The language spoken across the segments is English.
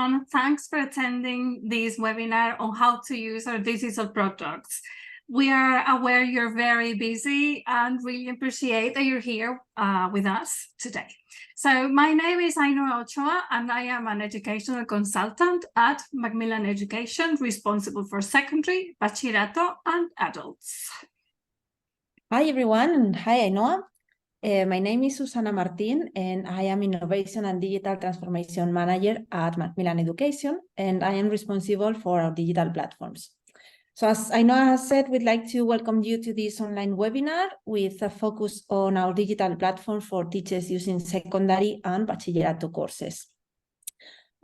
everyone. Thanks for attending this webinar on how to use our digital products. We are aware you're very busy and really appreciate that you're here with us today. So my name is Ainhoa Otxoa, and I am an educational consultant at Macmillan Education, responsible for secondary, bachillerato, and adults. Hi, everyone, and hi, Ainhoa. My name is Susana Martín, and I am Innovation and Digital Transformation Manager at Macmillan Education, and I am responsible for our digital platforms. So as Ainhoa has said, we'd like to welcome you to this online webinar with a focus on our digital platform for teachers using secondary and bachillerato courses.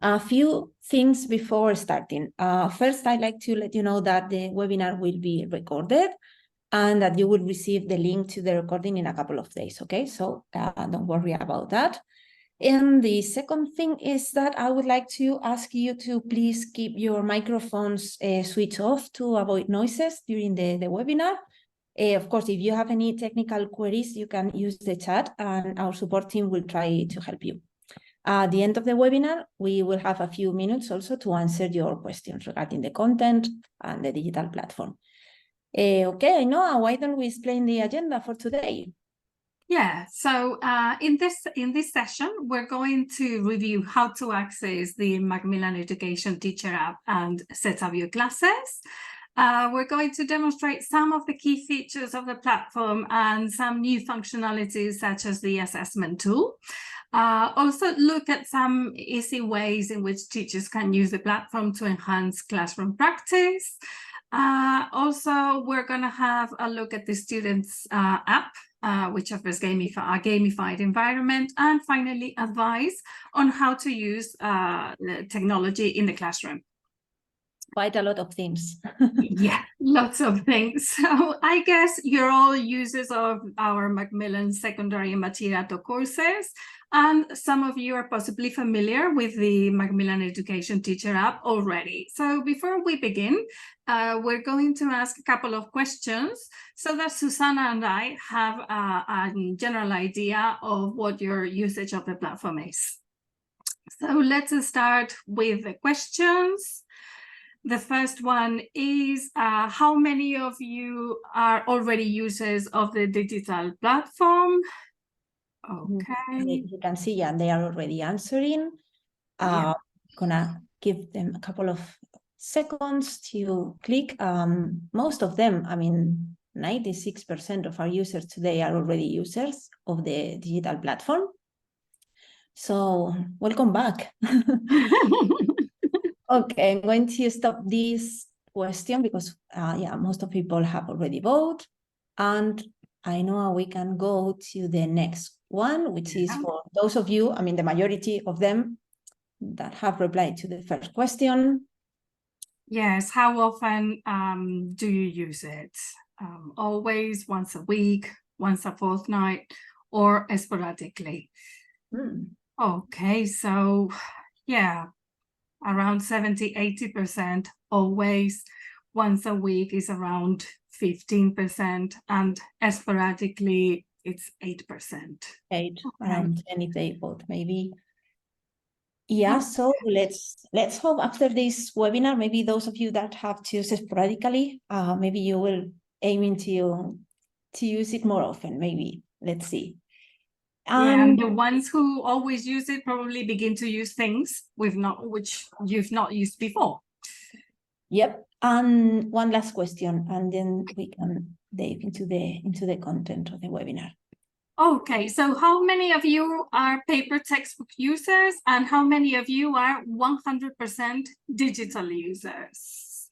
A few things before starting. First, I'd like to let you know that the webinar will be recorded and that you will receive the link to the recording in a couple of days, okay? So don't worry about that. And the second thing is that I would like to ask you to please keep your microphones switched off to avoid noises during the webinar. Of course, if you have any technical queries, you can use the chat and our support team will try to help you. At the end of the webinar, we will have a few minutes also to answer your questions regarding the content and the digital platform. Okay, Ainhoa, why don't we explain the agenda for today? Yeah, so in this session, we're going to review how to access the Macmillan Education Teacher App and set up your classes. We're going to demonstrate some of the key features of the platform and some new functionalities such as the assessment tool. Also look at some easy ways in which teachers can use the platform to enhance classroom practice. Also, we're going to have a look at the students' app, which offers a gamified environment, and finally advice on how to use technology in the classroom. Quite a lot of things. Yeah, lots of things. So I guess you're all users of our Macmillan secondary and bachillerato courses, and some of you are possibly familiar with the Macmillan Education Teacher App already. So before we begin, we're going to ask a couple of questions so that Susana and I have a general idea of what your usage of the platform is. So let's start with the questions. The first one is, how many of you are already users of the digital platform? Okay. You can see, yeah, they are already answering. Yeah. Gonna give them a couple of seconds to click. Most of them, I mean, 96% of our users today are already users of the digital platform. So welcome back. Okay, I'm going to stop this question because, yeah, most of people have already voted. And I know we can go to the next one, which is for those of you, I mean, the majority of them that have replied to the first question. Yes, how often do you use it? Always, once a week, once a fortnight, or sporadically? Okay, so yeah, around 70–80%, always. Once a week is around 15%, and sporadically it's 8%. Around 20 people, maybe. Yeah, so let's hope after this webinar, maybe those of you that have chosen sporadically, maybe you will aim to use it more often, maybe. Let's see. And the ones who always use it probably begin to use things which you've not used before. Yep. And one last question, and then we can dive into the content of the webinar. Okay, so how many of you are paper textbook users, and how many of you are 100% digital users?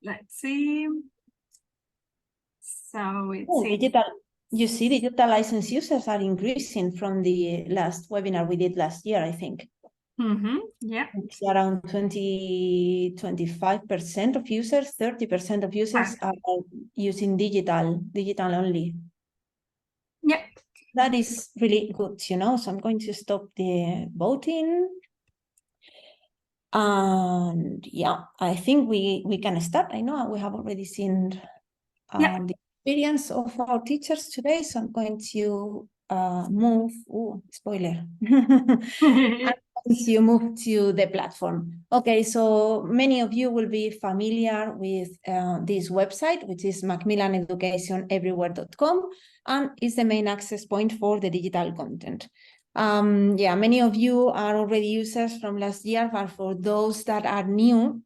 Let's see. So it's digital. You see, digital license users are increasing from the last webinar we did last year, I think. Yeah. It's around 25% of users, 30% of users are using digital only. Yeah. That is really good, you know, so I'm going to stop the voting. And yeah, I think we can start. I know we have already seen the experience of our teachers today, so I'm going to move, spoiler. I'm If you move to the platform. Okay, so many of you will be familiar with this website, which is macmillaneducationeverywhere.com, and is the main access point for the digital content. Yeah, many of you are already users from last year, but for those that are new,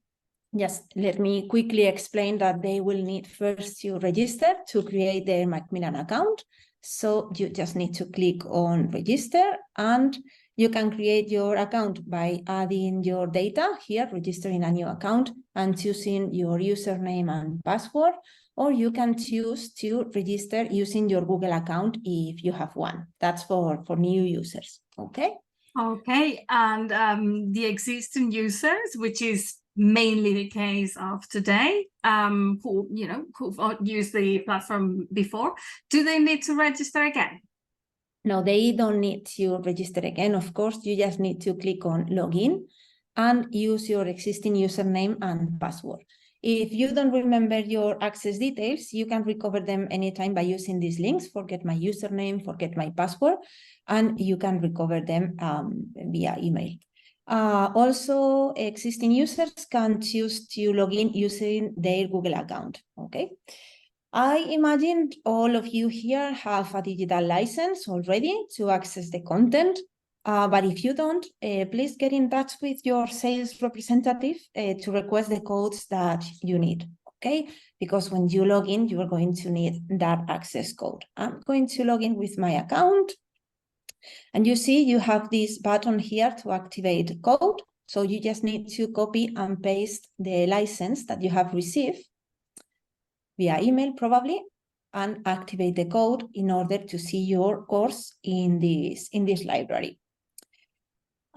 just let me quickly explain that they will need first to register to create their Macmillan account. So you just need to click on register, and you can create your account by adding your data here, registering a new account and choosing your username and password, or you can choose to register using your Google account if you have one. That's for new users, okay? Okay, and the existing users, which is mainly the case of today, who've used the platform before, do they need to register again? No, they don't need to register again. Of course, you just need to click on login and use your existing username and password. If you don't remember your access details, you can recover them anytime by using these links: forget my username, forget my password, and you can recover them via email. Also, existing users can choose to log in using their Google account, okay? I imagine all of you here have a digital license already to access the content, but if you don't, please get in touch with your sales representative to request the codes that you need, okay? Because when you log in, you are going to need that access code. I'm going to log in with my account, and you see you have this button here to activate code. So you just need to copy and paste the license that you have received via email probably, and activate the code in order to see your course in this library.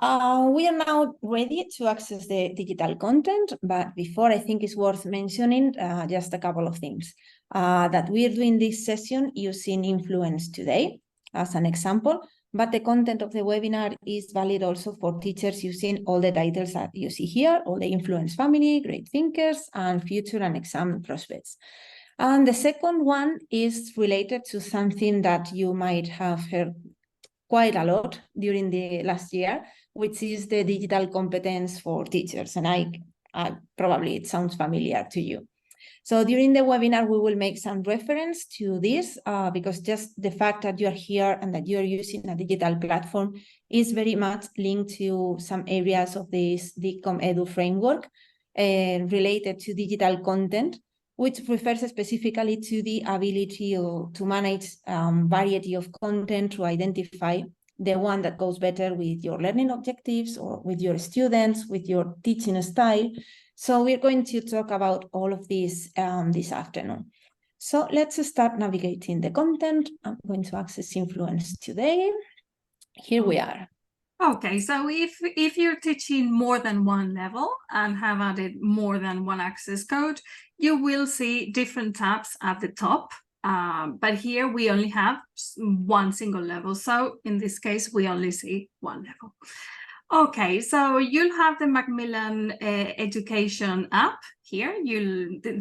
We are now ready to access the digital content, but before, I think it's worth mentioning just a couple of things. That we are doing this session using Influence Today as an example, but the content of the webinar is valid also for teachers using all the titles that you see here, all the Influence family, Great Thinkers, and Future and Exam Prospects. And the second one is related to something that you might have heard quite a lot during the last year, which is the digital competence for teachers. And I probably it sounds familiar to you. So during the webinar, we will make some reference to this because just the fact that you're here and that you're using a digital platform is very much linked to some areas of this DigCompEdu framework related to digital content, which refers specifically to the ability to manage variety of content, to identify the one that goes better with your learning objectives or with your students, with your teaching style. So we're going to talk about all of this this afternoon. So let's start navigating the content. I'm going to access Influence Today. Here we are. Okay, so if you're teaching more than one level and have added more than one access code, you will see different tabs at the top. But here we only have one single level. So in this case, we only see one level. Okay, so you'll have the Macmillan Education App here.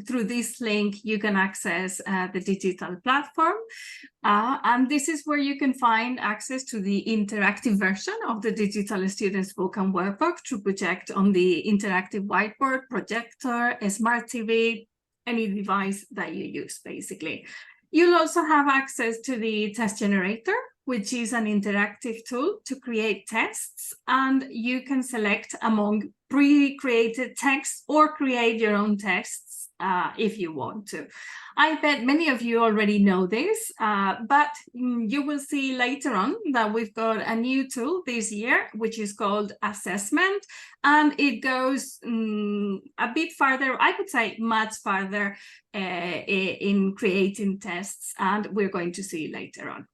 Through this link, you can access the digital platform. And this is where you can find access to the interactive version of the digital students book and workbook to project on the interactive whiteboard, projector, a smart TV, any device that you use, basically. You'll also have access to the test generator, which is an interactive tool to create tests, and you can select among pre-created texts or create your own tests if you want to. I bet many of you already know this, but you will see later on that we've got a new tool this year, which is called Assessment, and it goes a bit farther, I would say much farther in creating tests, and we're going to see later on.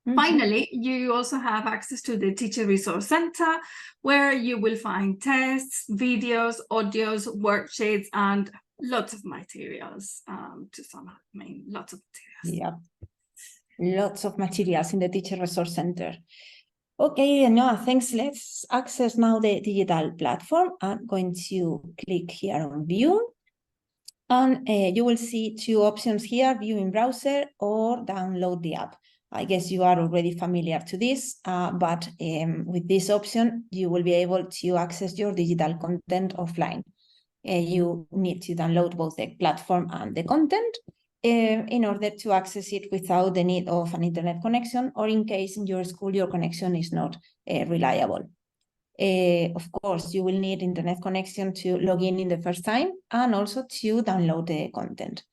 Mm-hmm. Finally, you also have access to the Teacher Resource Center, where you will find tests, videos, audios, worksheets, and lots of materials to sum up. I mean, lots of materials. Yeah, lots of materials in the Teacher Resource Center. Okay, Ainhoa, thanks. Let's access now the digital platform. I'm going to click here on View. And you will see two options here, View in Browser or Download the app. I guess you are already familiar to this, but with this option, you will be able to access your digital content offline. You need to download both the platform and the content in order to access it without the need of an internet connection, or in case in your school your connection is not reliable. Of course, you will need internet connection to log in the first time and also to download the content.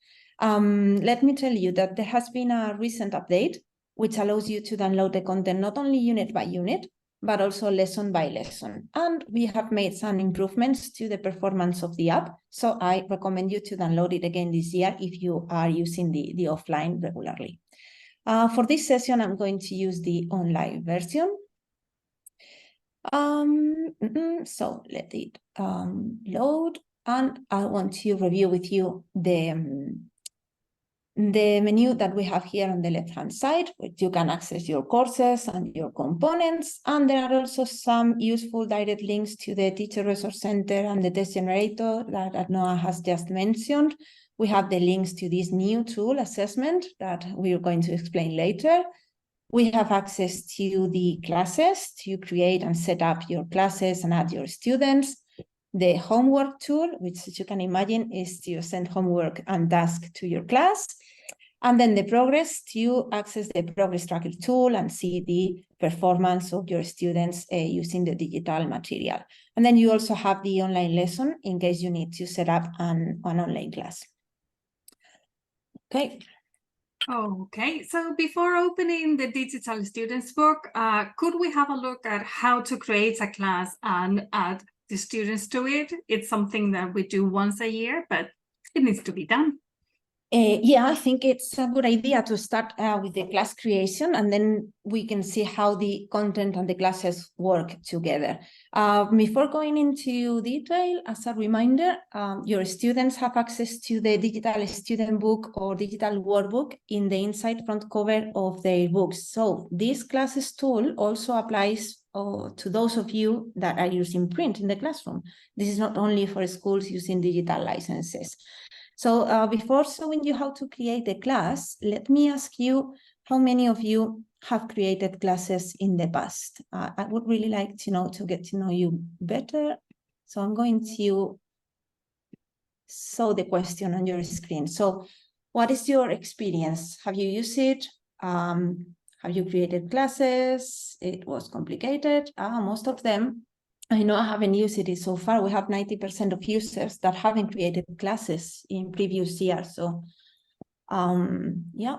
Let me tell you that there has been a recent update which allows you to download the content not only unit by unit, but also lesson by lesson. And we have made some improvements to the performance of the app. So I recommend you to download it again this year if you are using the offline regularly. For this session, I'm going to use the online version. So let it load, and I want to review with you the menu that we have here on the left-hand side, where you can access your courses and your components. And there are also some useful direct links to the Teacher Resource Center and the test generator that Ainhoa has just mentioned. We have the links to this new tool assessment that we are going to explain later. We have access to the classes to create and set up your classes and add your students. The homework tool, which, as you can imagine, is to send homework and task to your class. And then the progress, to access the progress tracker tool and see the performance of your students using the digital material. And then you also have the online lesson in case you need to set up an online class. Okay. Okay, so before opening the digital students book, could we have a look at how to create a class and add the students to it? It's something that we do once a year, but it needs to be done. Yeah, I think it's a good idea to start with the class creation, and then we can see how the content and the classes work together. Before going into detail, as a reminder, your students have access to the digital student book or digital workbook in the inside front cover of their books. So this classes tool also applies to those of you that are using print in the classroom. This is not only for schools using digital licenses. So before showing you how to create a class, let me ask you how many of you have created classes in the past. I would really like to get to know you better. So I'm going to show the question on your screen. So what is your experience? Have you used it? Have you created classes? It was complicated. Most of them, I know I haven't used it so far. We have 90% of users that haven't created classes in previous years. So yeah,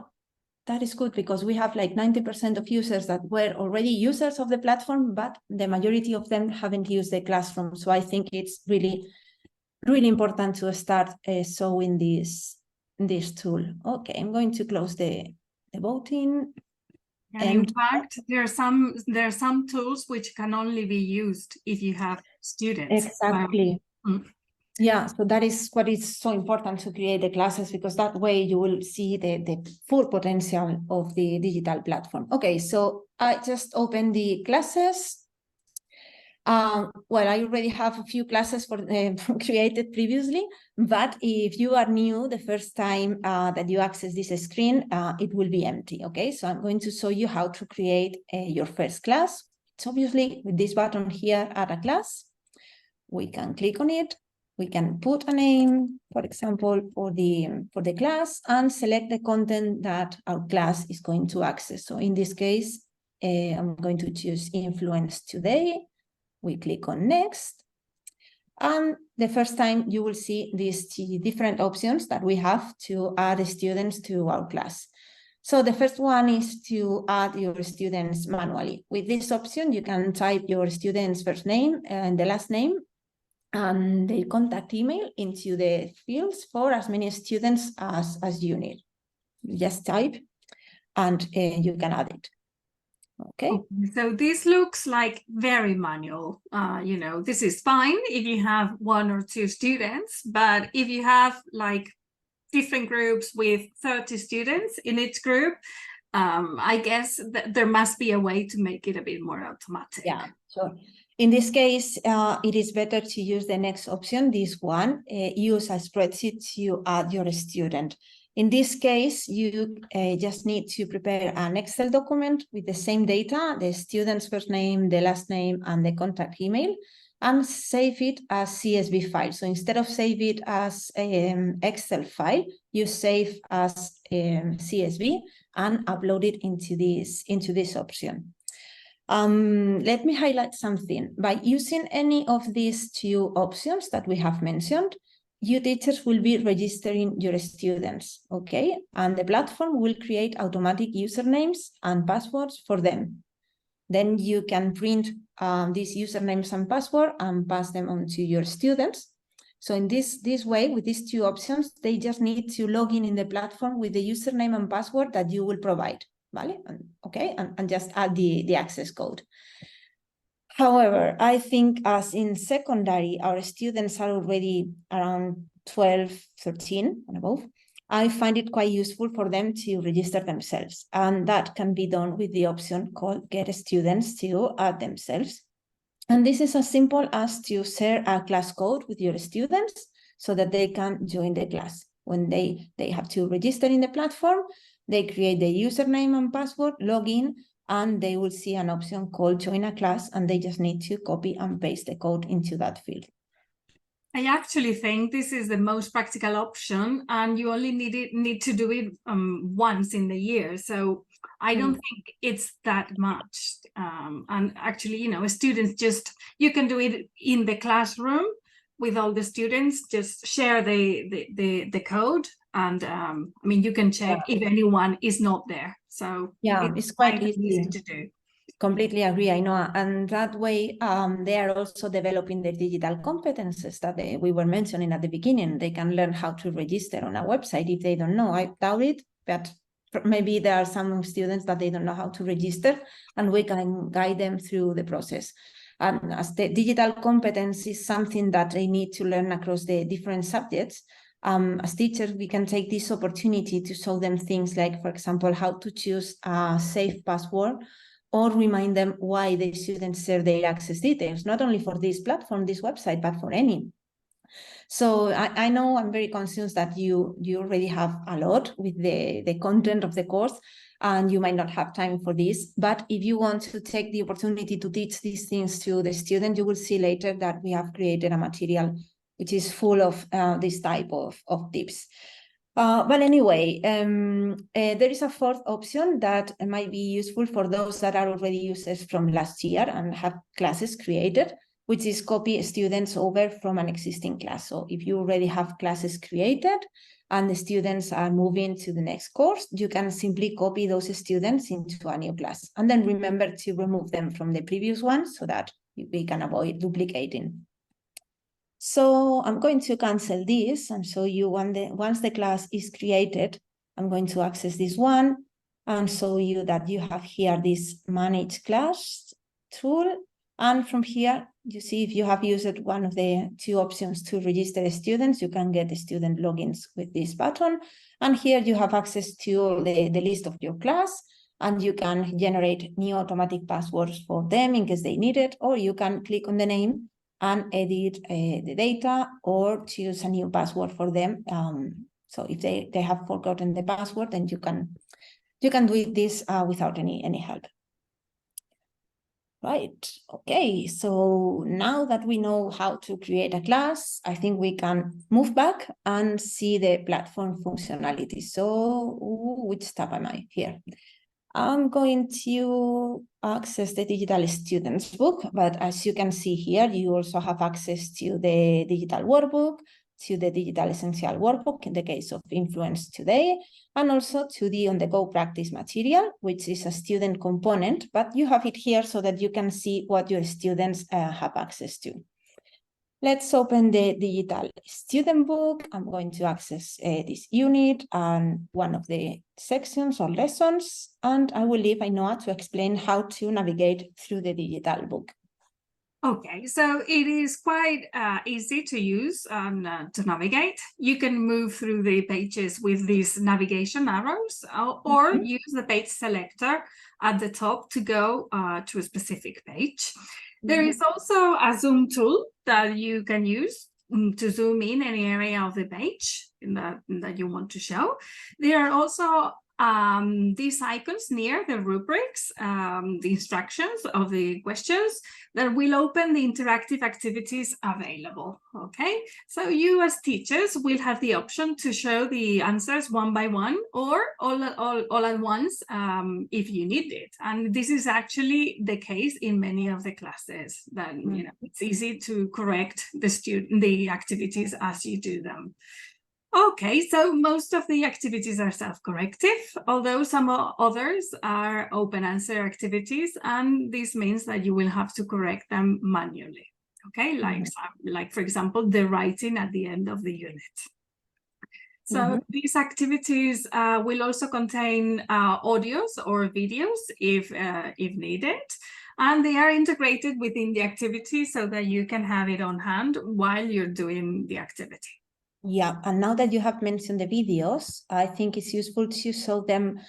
that is good, because we have like 90% of users that were already users of the platform, but the majority of them haven't used the classroom. So I think it's really, really important to start showing this tool. Okay, I'm going to close the voting. And in fact, there are some tools which can only be used if you have students. Exactly. Yeah, so that is what is so important to create the classes, because that way you will see the full potential of the digital platform. Okay, so I just opened the classes. Well, I already have a few classes created previously, but if you are new the first time that you access this screen, it will be empty, okay? So I'm going to show you how to create your first class. It's obviously with this button here, add a class. We can click on it. We can put a name, for example, for the class, and select the content that our class is going to access. So in this case, I'm going to choose Influence Today. We click on Next. And the first time you will see these different options that we have to add students to our class. So the first one is to add your students manually. With this option, you can type your student's first name and the last name and their contact email into the fields for as many students as you need. You just type and you can add it. Okay. So this looks like very manual. This is fine if you have 1 or 2 students, but if you have like different groups with 30 students in each group, I guess that there must be a way to make it a bit more automatic. Yeah, sure. In this case, it is better to use the next option, this one, use a spreadsheet to add your student. In this case, you just need to prepare an Excel document with the same data, the student's first name, the last name, and the contact email, and save it as CSV file. So instead of save it as Excel file, you save as CSV and upload it into this option. Let me highlight something. By using any of these two options that we have mentioned, you teachers will be registering your students, okay? And the platform will create automatic usernames and passwords for them. Then you can print these usernames and password and pass them on to your students. So in this way, with these two options, they just need to log in the platform with the username and password that you will provide, ¿vale? Okay, and just add the access code. However, I think as in secondary, our students are already around 12, 13 and above. I find it quite useful for them to register themselves. And that can be done with the option called Get Students to Add Themselves. And this is as simple as to share a class code with your students so that they can join the class. When they have to register in the platform, they create the username and password, log in, and they will see an option called Join a Class, and they just need to copy and paste the code into that field. I actually think this is the most practical option, and you only need to do it once in the year. So I don't think it's that much. And actually, you know, students you can do it in the classroom with all the students, just share the code. And I mean, you can check if anyone is not there. So yeah, it's quite easy to do. Completely agree, Ainhoa. And that way, they are also developing the digital competences that we were mentioning at the beginning. They can learn how to register on a website if they don't know. I doubt it, but maybe there are some students that they don't know how to register, and we can guide them through the process. And as the digital competence is something that they need to learn across the different subjects, as teachers, we can take this opportunity to show them things like, for example, how to choose a safe password, or remind them why they shouldn't share their access details, not only for this platform, this website, but for any. So I know I'm very conscious that you already have a lot with the content of the course, and you might not have time for this. But if you want to take the opportunity to teach these things to the student, you will see later that we have created a material which is full of this type of tips. But anyway, there is a fourth option that might be useful for those that are already users from last year and have classes created, which is copy students over from an existing class. So if you already have classes created and the students are moving to the next course, you can simply copy those students into a new class. And then remember to remove them from the previous one so that we can avoid duplicating. So I'm going to cancel this and show you once the class is created, I'm going to access this one and show you that you have here this manage class tool. And from here, you see if you have used one of the two options to register students, you can get the student logins with this button. And here you have access to the list of your class, and you can generate new automatic passwords for them in case they need it, or you can click on the name and edit the data or choose a new password for them. So if they have forgotten the password, then you can do this without any help. Right, okay, so now that we know how to create a class, I think we can move back and see the platform functionality. So which tab am I here? I'm going to access the digital students book, but as you can see here, you also have access to the digital workbook, to the digital essential workbook in the case of Influence Today, and also to the on-the-go practice material, which is a student component, but you have it here so that you can see what your students have access to. Let's open the digital student book. I'm going to access this unit and one of the sections or lessons, and I will leave Ainhoa to explain how to navigate through the digital book. Okay, so it is quite easy to use and to navigate. You can move through the pages with these navigation arrows, or use the page selector at the top to go to a specific page. There is also a zoom tool that you can use to zoom in any area of the page that you want to show. There are also these icons near the rubrics, the instructions of the questions that will open the interactive activities available. Okay, so you as teachers will have the option to show the answers one by one or all at once if you need it. And this is actually the case in many of the classes that you know it's easy to correct the activities as you do them. Okay, so most of the activities are self-corrective, although some others are open answer activities, and this means that you will have to correct them manually. Okay, like for example, the writing at the end of the unit. So these activities will also contain audios or videos if needed, and they are integrated within the activity so that you can have it on hand while you're doing the activity. Yeah, and now that you have mentioned the videos, I think it's useful to show them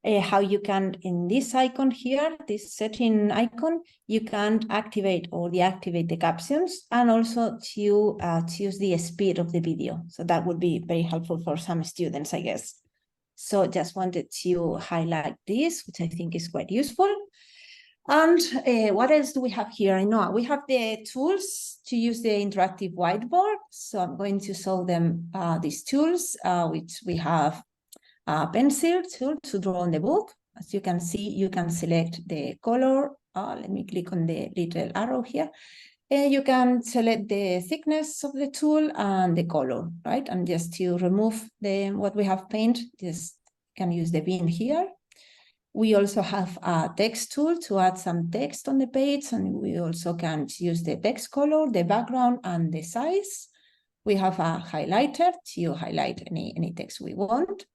how you can, in this icon here, this setting icon, you can activate or deactivate the captions and also to choose the speed of the video. So that would be very helpful for some students, I guess. So just wanted to highlight this, which I think is quite useful. And what else do we have here? I know we have the tools to use the interactive whiteboard. So I'm going to show them these tools, which we have a pencil tool to draw on the book. As you can see, you can select the color. Let me click on the little arrow here. You can select the thickness of the tool and the color, right? And just to remove what we have painted, just can use the bin here. We also have a text tool to add some text on the page, and we also can use the text color, the background, and the size. We have a highlighter to highlight any text we want.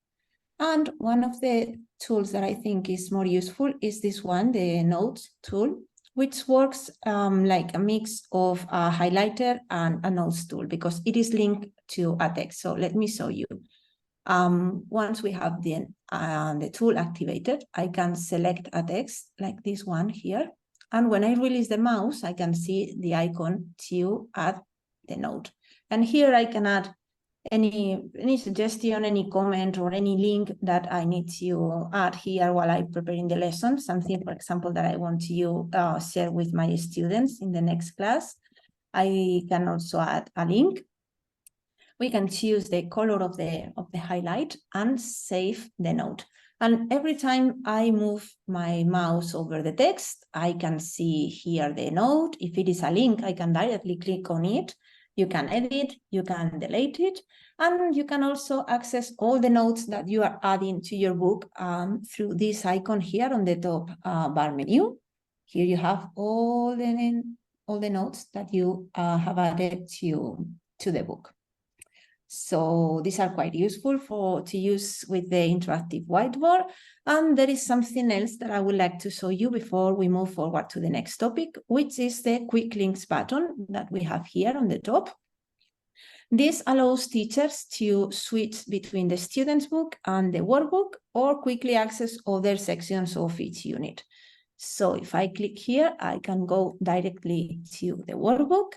And one of the tools that I think is more useful is this one, the notes tool, which works like a mix of a highlighter and a notes tool because it is linked to a text. So let me show you. Once we have the tool activated, I can select a text like this one here. And when I release the mouse, I can see the icon to add the note. And here I can add any suggestion, any comment, or any link that I need to add here while I'm preparing the lesson. Something, for example, that I want to share with my students in the next class. I can also add a link. We can choose the color of the highlight and save the note. And every time I move my mouse over the text, I can see here the note. If it is a link, I can directly click on it. You can edit, you can delete it, and you can also access all the notes that you are adding to your book through this icon here on the top bar menu. Here you have all the notes that you have added to the book. So these are quite useful to use with the interactive whiteboard. And there is something else that I would like to show you before we move forward to the next topic, which is the quick links button that we have here on the top. This allows teachers to switch between the student's book and the workbook or quickly access other sections of each unit. So if I click here, I can go directly to the workbook.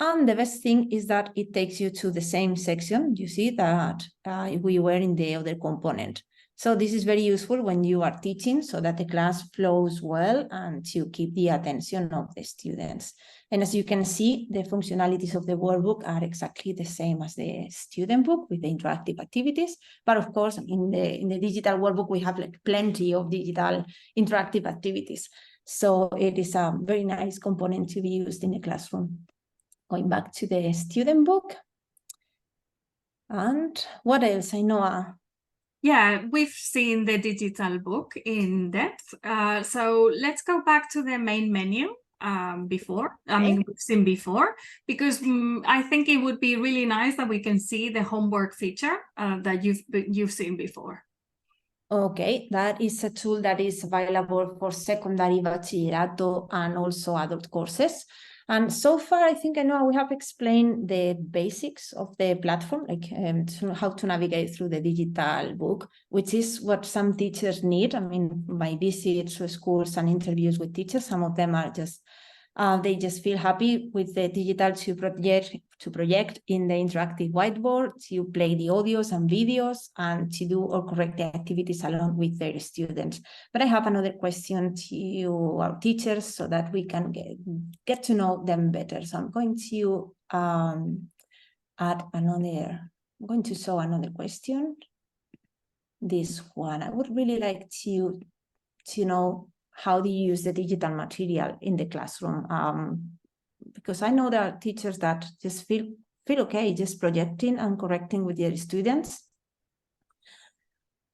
And the best thing is that it takes you to the same section. You see that we were in the other component. So this is very useful when you are teaching so that the class flows well and to keep the attention of the students. And as you can see, the functionalities of the workbook are exactly the same as the student book with the interactive activities. But of course, in the digital workbook, we have like plenty of digital interactive activities. So it is a very nice component to be used in the classroom. Going back to the student book. And what else, Ainhoa? Yeah, we've seen the digital book in depth. So let's go back to the main menu we've seen before, because I think it would be really nice that we can see the homework feature that you've seen before. Okay, that is a tool that is available for secondary bachillerato and also adult courses. And so far, I think we have explained the basics of the platform, like how to navigate through the digital book, which is what some teachers need. I mean, my visits to schools and interviews with teachers, some of them are just, they just feel happy with the digital to to project in the interactive whiteboard, to play the audios and videos, and to do or correct the activities along with their students. But I have another question to our teachers so that we can get to know them better. So I'm going to add another, I'm going to show another question. This one, I would really like to know how do you use the digital material in the classroom? Because I know there are teachers that just feel okay just projecting and correcting with their students.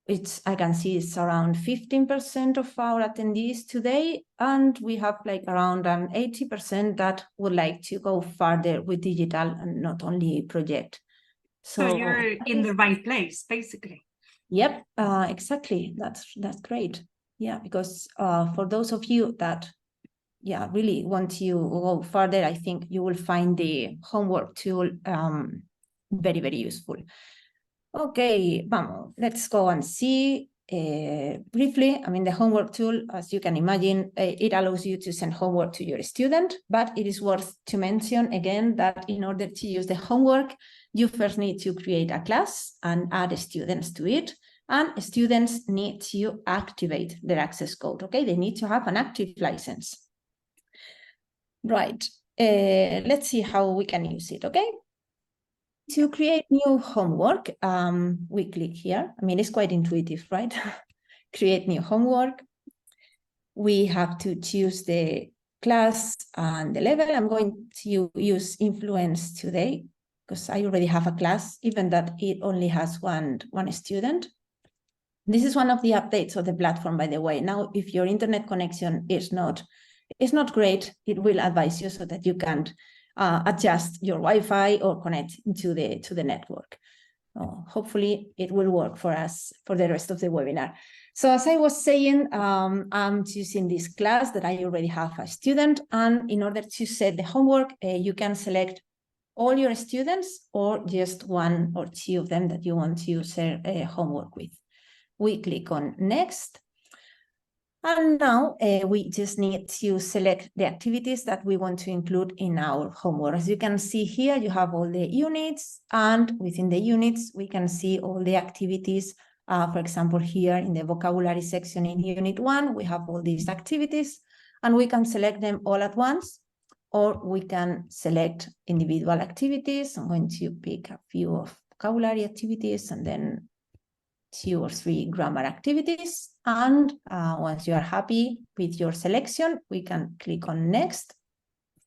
I can see it's around 15% of our attendees today, and we have like around 80% that would like to go further with digital and not only project. So you're in the right place, basically. Yep, exactly. That's great. Yeah, because for those of you that really want to go further, I think you will find the homework tool very, very useful. Okay, vamos, let's go and see briefly. I mean, the homework tool, as you can imagine, it allows you to send homework to your student, but it is worth to mention again that in order to use the homework, you first need to create a class and add students to it. And students need to activate their access code, okay? They need to have an active license. Right, let's see how we can use it, okay? To create new homework, we click here. I mean, it's quite intuitive, right? Create new homework. We have to choose the class and the level. I'm going to use Influence today because I already have a class, even that it only has one student. This is one of the updates of the platform, by the way. Now, if your internet connection is not great, it will advise you so that you can adjust your Wi-Fi or connect to the network. Hopefully, it will work for us for the rest of the webinar. So as I was saying, I'm choosing this class that I already have a student. And in order to set the homework, you can select all your students or just one or two of them that you want to share homework with. We click on Next. And now we just need to select the activities that we want to include in our homework. As you can see here, you have all the units, and within the units, we can see all the activities. For example, here in the vocabulary section in Unit 1, we have all these activities, and we can select them all at once, or we can select individual activities. I'm going to pick a few of vocabulary activities and then 2 or 3 grammar activities. And once you are happy with your selection, we can click on Next.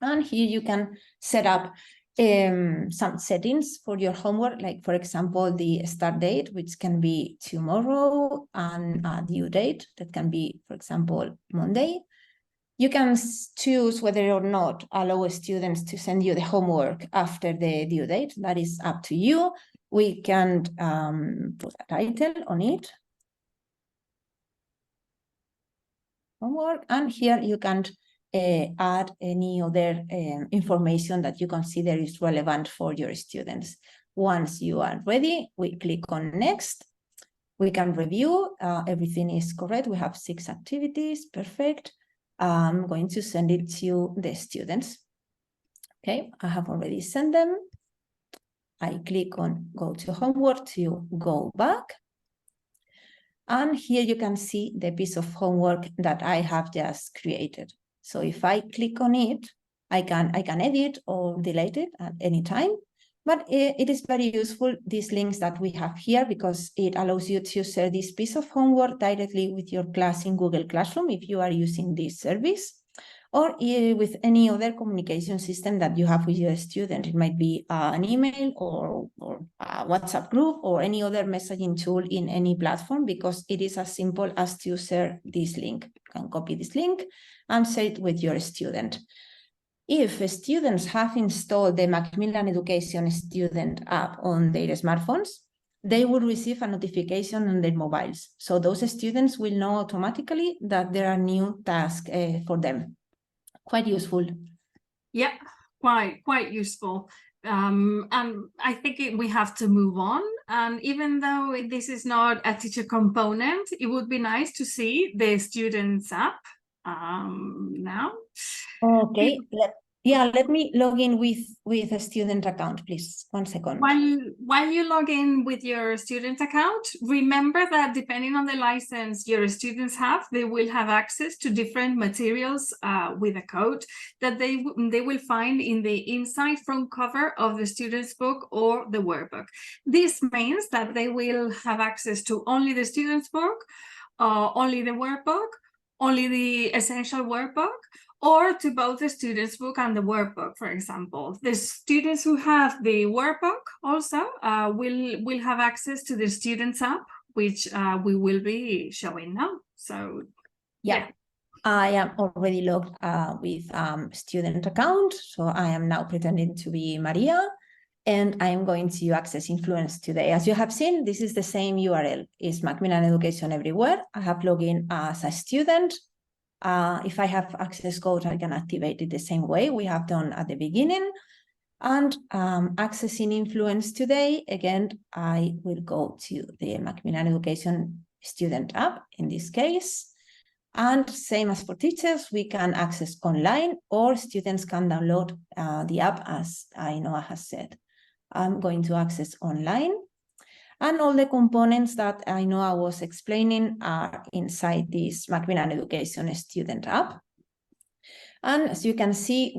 And here you can set up some settings for your homework, like, for example, the start date, which can be tomorrow, and a due date that can be, for example, Monday. You can choose whether or not allow students to send you the homework after the due date. That is up to you. We can put a title on it. Homework, and here you can add any other information that you consider is relevant for your students. Once you are ready, we click on Next. We can review, everything is correct. We have 6 activities, perfect. I'm going to send it to the students. Okay, I have already sent them. I click on Go to Homework to go back. And here you can see the piece of homework that I have just created. So if I click on it, I can edit or delete it at any time. But it is very useful, these links that we have here, because it allows you to share this piece of homework directly with your class in Google Classroom if you are using this service, or with any other communication system that you have with your student. It might be an email or a WhatsApp group or any other messaging tool in any platform, because it is as simple as to share this link. You can copy this link and share it with your student. If students have installed the Macmillan Education Student App on their smartphones, they will receive a notification on their mobiles. So those students will know automatically that there are new tasks for them. Quite useful. Yeah, quite useful. And I think we have to move on. And even though this is not a teacher component, it would be nice to see the students app now. Okay, Yeah, let me log in with a student account, please. 1 second. While you log in with your student account, remember that depending on the license your students have, they will have access to different materials with a code that they will find in the inside front cover of the student's book or the workbook. This means that they will have access to only the student's book, only the workbook, only the essential workbook, or to both the student's book and the workbook, for example. The students who have the workbook also will have access to the student's app, which we will be showing now. So, yeah. I am already logged with student account. So I am now pretending to be Maria, and I am going to access Influence today. As you have seen, this is the same URL. It's Macmillan Education everywhere. I have logged in as a student. If I have access code, I can activate it the same way we have done at the beginning. And accessing Influence today, again, I will go to the Macmillan Education student app in this case. And same as for teachers, we can access online, or students can download the app, as Ainhoa has said. I'm going to access online. And all the components that Ainhoa was explaining are inside this Macmillan Education student app. And as you can see,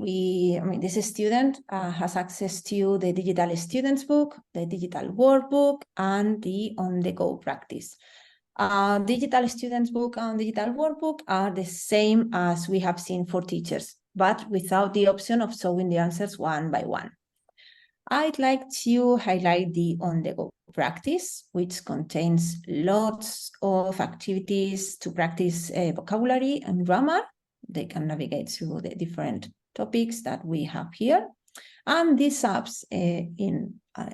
this student has access to the digital student's book, the digital workbook, and the on-the-go practice. Digital student's book and digital workbook are the same as we have seen for teachers, but without the option of showing the answers one by one. I'd like to highlight the on-the-go practice, which contains lots of activities to practice vocabulary and grammar. They can navigate through the different topics that we have here. And these apps I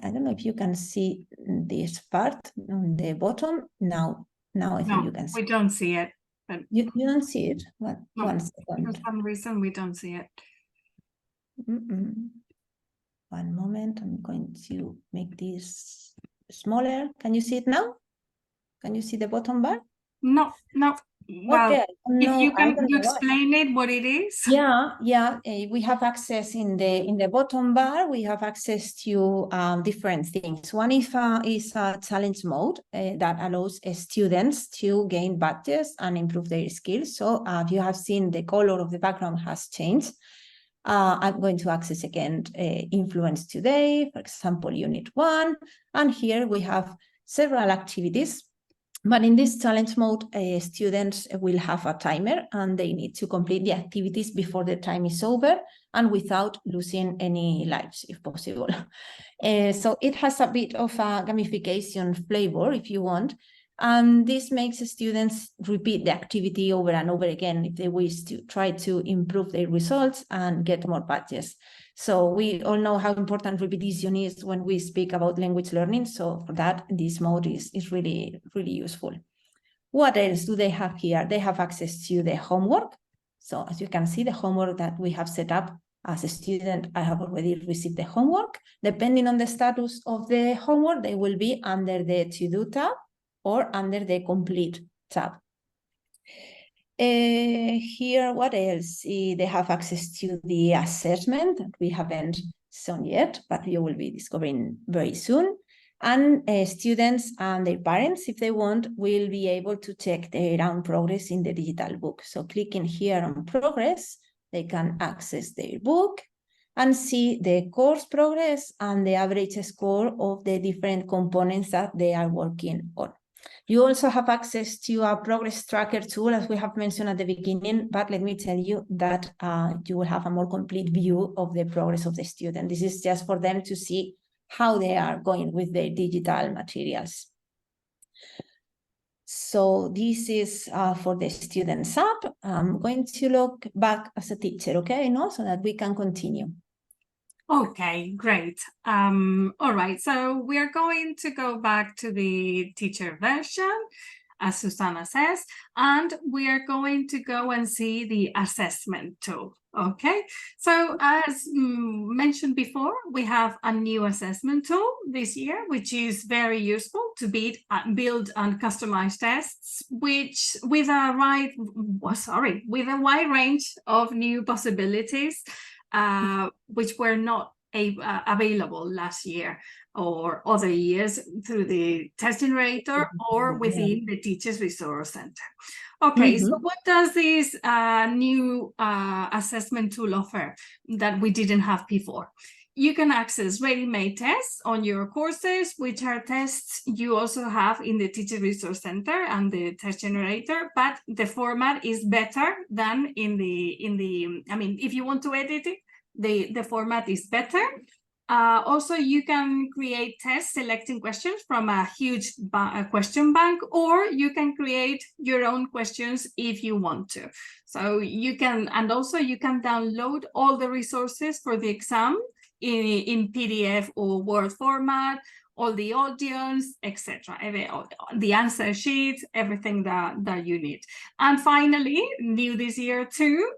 don't know if you can see this part on the bottom. Now I think you can see. We don't see it. But you don't see it? What? No, 1 second. for some reason, we don't see it. One moment, I'm going to make this smaller. Can you see it now? Can you see the bottom bar? No. Well, okay. if you can explain it, what it is. Yeah. We have access in the bottom bar. We have access to different things. One is a challenge mode that allows students to gain badges and improve their skills. So if you have seen, the color of the background has changed. I'm going to access again Influence today, for example, Unit 1. And here we have several activities. But in this challenge mode, students will have a timer, and they need to complete the activities before the time is over and without losing any lives, if possible. So it has a bit of a gamification flavor, if you want. And this makes students repeat the activity over and over again if they wish to try to improve their results and get more badges. So we all know how important repetition is when we speak about language learning. So for that, this mode is really, really useful. What else do they have here? They have access to the homework. So as you can see, the homework that we have set up as a student, I have already received the homework. Depending on the status of the homework, they will be under the to-do tab or under the complete tab. Here, what else? They have access to the assessment that we haven't shown yet, but you will be discovering very soon. And students and their parents, if they want, will be able to check their own progress in the digital book. So clicking here on progress, they can access their book and see the course progress and the average score of the different components that they are working on. You also have access to a progress tracker tool, as we have mentioned at the beginning, but let me tell you that you will have a more complete view of the progress of the student. This is just for them to see how they are going with their digital materials. So this is for the students app. I'm going to look back as a teacher, okay, so that we can continue. Okay, great. All right, so we are going to go back to the teacher version, as Susana says, and we are going to go and see the assessment tool. Okay, so as mentioned before, we have a new assessment tool this year, which is very useful to build and customize tests, which with a wide range of new possibilities which were not available last year or other years through the test generator or within the Teachers Resource Center. Okay, so what does this new assessment tool offer that we didn't have before? You can access ready-made tests on your courses, which are tests you also have in the Teacher Resource Center and the test generator, but the format is better than in the I mean, if you want to edit it, the format is better. Also, you can create tests selecting questions from a huge question bank, or you can create your own questions if you want to. So you can, and also you can download all the resources for the exam in PDF or Word format, all the audience, etc., the answer sheets, everything that you need. And finally, new this year too,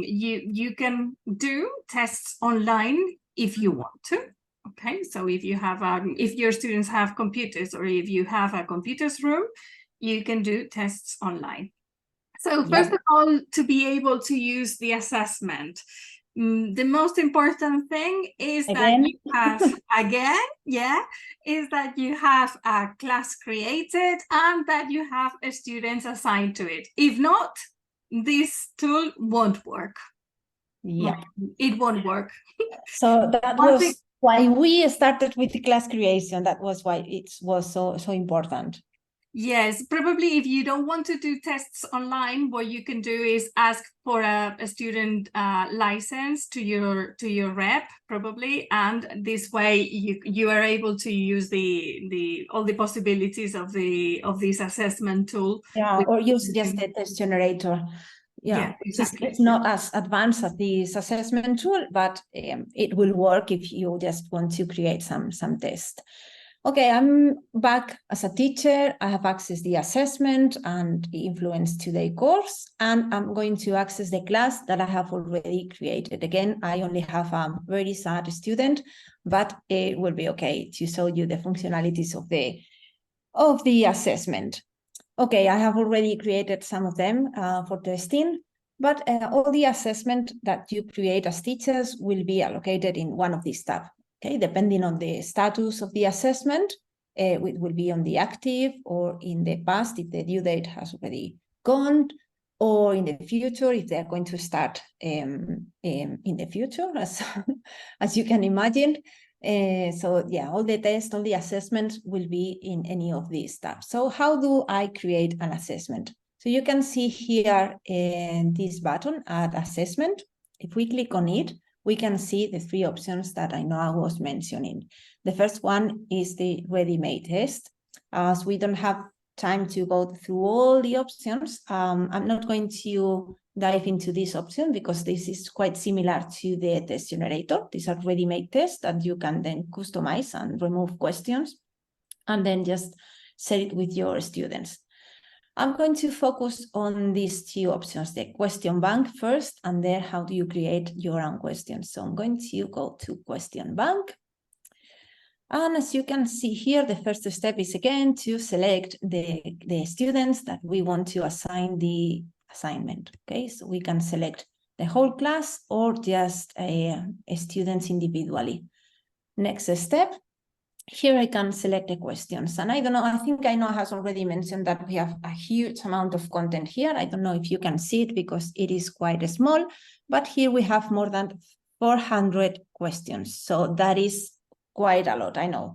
you can do tests online if you want to. Okay, so if you have if your students have computers, or if you have a computers room, you can do tests online. So first of all, to be able to use the assessment, the most important thing is that you have, is that you have a class created and that you have students assigned to it. If not, this tool won't work. Yeah, it won't work. So that was why we started with the class creation. That was why it was so important. Yes, probably if you don't want to do tests online, what you can do is ask for a student license to your rep, probably, and this way you are able to use all the possibilities of this assessment tool. Yeah, or use just the test generator. Yeah, exactly. It's not as advanced as this assessment tool, but it will work if you just want to create some tests. Okay, I'm back as a teacher. I have accessed the assessment and influence today course, and I'm going to access the class that I have already created. Again, I only have a very sad student, but it will be okay to show you the functionalities of the assessment. Okay, I have already created some of them for testing, but all the assessment that you create as teachers will be allocated in one of these tabs. Okay, depending on the status of the assessment, it will be on the active, or in the past if the due date has already gone, or in the future if they're going to start in the future, as you can imagine. So yeah, all the tests, all the assessments will be in any of these tabs. So how do I create an assessment? So you can see here in this button, Add Assessment. If we click on it, we can see the three options that Ainhoa was mentioning. The first one is the ready-made test. As we don't have time to go through all the options, I'm not going to dive into this option because this is quite similar to the test generator. These are ready-made tests that you can then customize and remove questions and then just share it with your students. I'm going to focus on these two options, the question bank first, and then how do you create your own questions. So I'm going to go to question bank. And as you can see here, the first step is again to select the students that we want to assign the assignment. Okay, so we can select the whole class or just students individually. Next step. Here I can select the questions, and I don't know, I think Ainhoa has already mentioned that we have a huge amount of content here. I don't know if you can see it because it is quite small, but here we have more than 400 questions. So that is quite a lot, I know.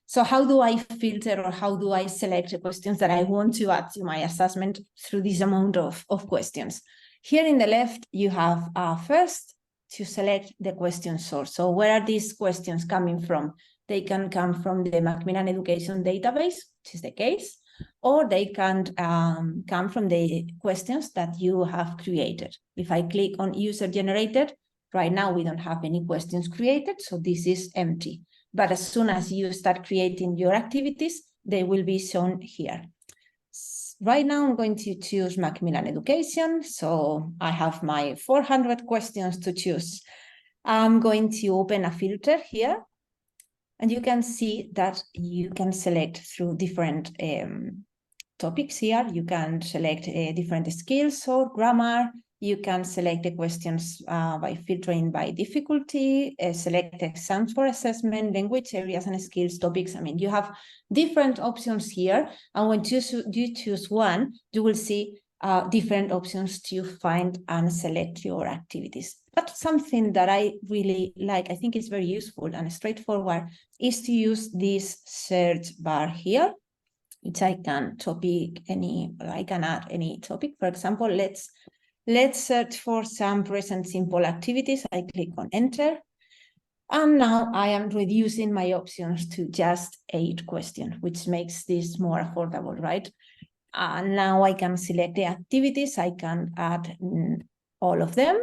So how do I filter, or how do I select the questions that I want to add to my assessment through this amount of questions? Here in the left, you have first to select the question source. So where are these questions coming from? They can come from the Macmillan Education database, which is the case, or they can come from the questions that you have created. If I click on user generated, right now we don't have any questions created, so this is empty. But as soon as you start creating your activities, they will be shown here. Right now I'm going to choose Macmillan Education, so I have my 400 questions to choose. I'm going to open a filter here. And you can see that you can select through different topics here. You can select different skills or grammar, You can select the questions by filtering by difficulty, select exams for assessment, language areas and skills topics. I mean, you have different options here. And when you choose one, you will see different options to find and select your activities. But something that I really like, I think is very useful and straightforward, is to use this search bar here, which I can add any topic. For example, let's search for some present simple activities. I click on enter. And now I am reducing my options to just 8 questions, which makes this more affordable, right? Now I can select the activities. I can add all of them,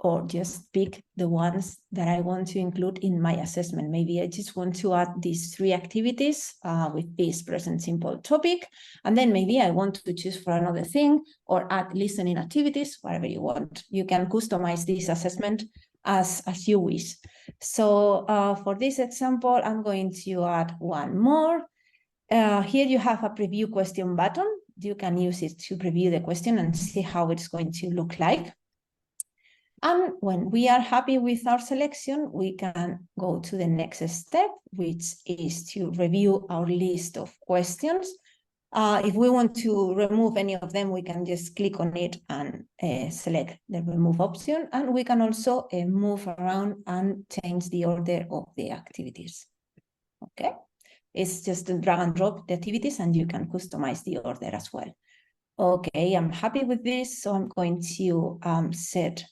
or just pick the ones that I want to include in my assessment. Maybe I just want to add these 3 activities with this present simple topic, and then maybe I want to choose for another thing, or add listening activities, whatever you want. You can customize this assessment as you wish. So for this example, I'm going to add one more. Here you have a preview question button. You can use it to preview the question and see how it's going to look like. And when we are happy with our selection, we can go to the next step, which is to review our list of questions. If we want to remove any of them, we can just click on it and select the remove option. And we can also move around and change the order of the activities. Okay, it's just to drag and drop the activities and you can customize the order as well. Okay, I'm happy with this, so I'm going to set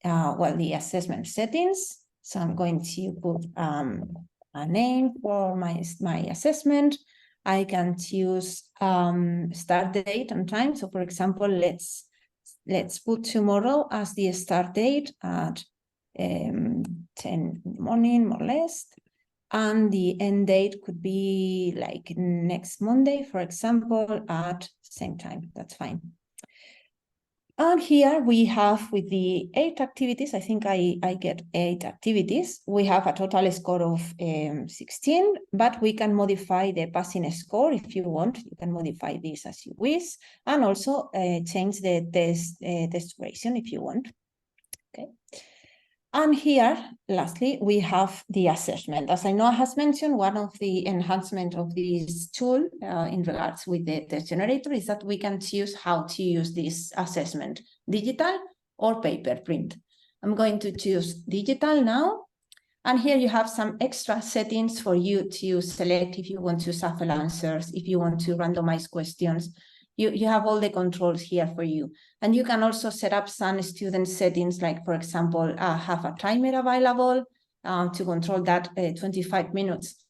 the assessment settings. So I'm going to put a name for my assessment. I can choose start date and time. So for example, let's put tomorrow as the start date at 10 in the morning, more or less. And the end date could be like next Monday, for example, at same time. That's fine. And here we have, with the 8 activities, I think I get 8 activities. We have a total score of 16, but we can modify the passing score if you want. You can modify this as you wish, and also change the test duration if you want. Okay. And here, lastly, we have the assessment. As Ainhoa has mentioned, one of the enhancements of this tool in regards with the test generator is that we can choose how to use this assessment, digital or paper print. I'm going to choose digital now. And here you have some extra settings for you to select if you want to shuffle answers, if you want to randomize questions. You have all the controls here for you. And you can also set up some student settings, like, for example, have a timer available to control that 25 minutes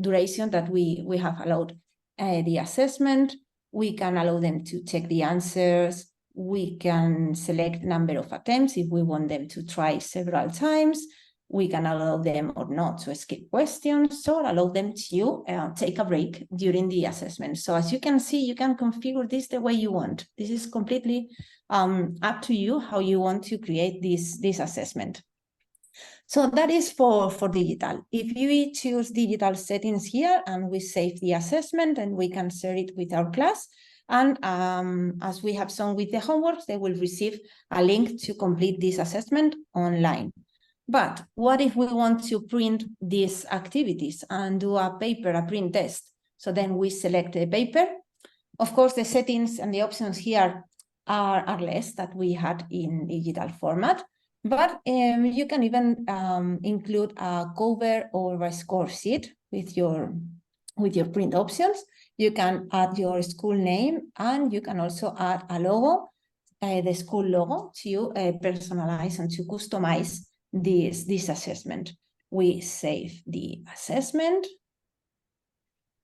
duration that we have allowed the assessment. We can allow them to check the answers. We can select number of attempts if we want them to try several times. We can allow them or not to skip questions, or allow them to take a break during the assessment. So as you can see, you can configure this the way you want. This is completely up to you how you want to create this assessment. So that is for digital. If you choose digital settings here and we save the assessment, and we can share it with our class, and as we have shown with the homeworks, they will receive a link to complete this assessment online. But what if we want to print these activities and do a print test? So then we select the paper. Of course, the settings and the options here are less than we had in digital format, but you can even include a cover or a score sheet with your print options. You can add your school name, and you can also add a logo, the school logo, to personalize and to customize this assessment. We save the assessment,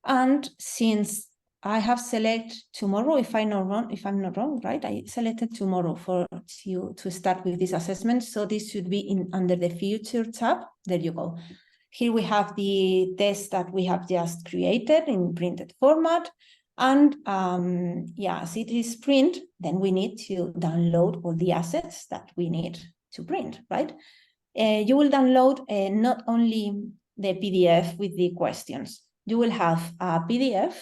and since I have selected tomorrow, if I'm not wrong, right? I selected tomorrow for you to start with this assessment. So this should be under the future tab. There you go. Here we have the test that we have just created in printed format. And as it is print, then we need to download all the assets that we need to print, right? You will download not only the PDF with the questions. You will have a PDF.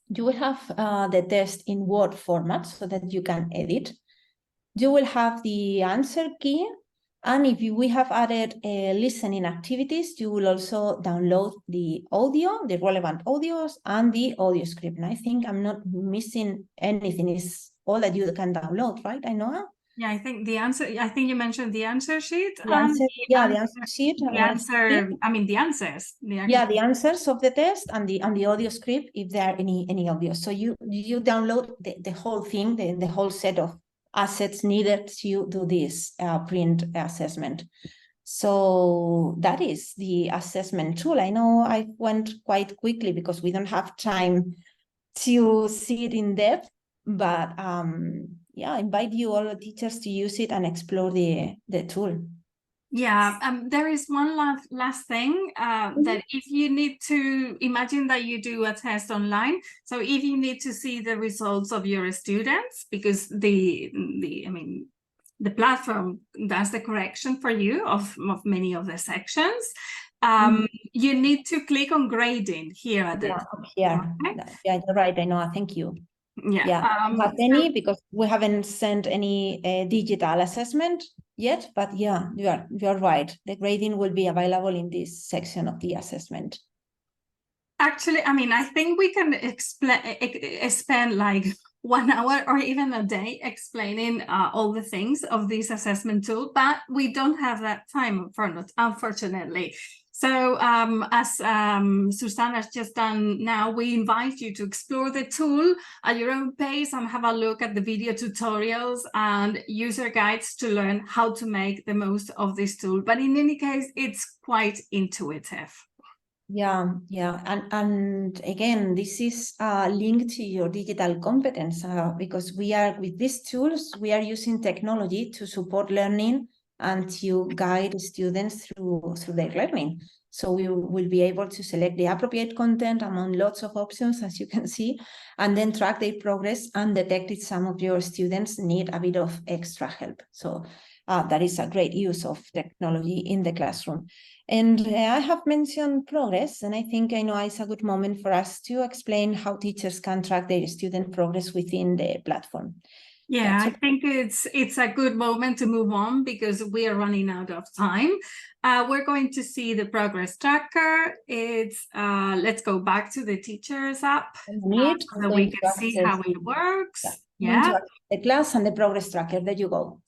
You will have the test in Word format so that you can edit. you will have the answer key. And if we have added listening activities, you will also download the audio, the relevant audios, and the audio script. And I think I'm not missing anything. It's all that you can download, right, Ainhoa? Yeah, I think the answer, I think you mentioned the answer sheet. The answer, the answer sheet. The answer, I mean, the answers. The answers of the test and the audio script, if there are any audio. So you download the whole thing, the whole set of assets needed to do this print assessment. So that is the assessment tool. I know I went quite quickly because we don't have time to see it in depth, but yeah, I invite you all the teachers to use it and explore the tool. Yeah, there is one last thing that if you need to imagine that you do a test online, so if you need to see the results of your students, because the platform does the correction for you of many of the sections, you need to click on grading here at the top. Yeah, yeah, you're right, Ainhoa, thank you. Yeah, have any, because we haven't sent any digital assessment yet, but yeah, you're right. The grading will be available in this section of the assessment. Actually, I mean, I think we can spend like 1 hour or even a day explaining all the things of this assessment tool, but we don't have that time, unfortunately. So as Susana has just done now, we invite you to explore the tool at your own pace and have a look at the video tutorials and user guides to learn how to make the most of this tool. But in any case, it's quite intuitive. Yeah, and again, this is linked to your digital competence because we are, with these tools, we are using technology to support learning and to guide students through their learning. So we will be able to select the appropriate content among lots of options, as you can see, and then track their progress and detect if some of your students need a bit of extra help. So that is a great use of technology in the classroom. And I have mentioned progress, and I think it's a good moment for us to explain how teachers can track their student progress within the platform. Yeah, I think it's a good moment to move on because we are running out of time. We're going to see the progress tracker. It's let's go back to the teachers app so we can see how it works. Yeah. The class and the progress tracker. There you go.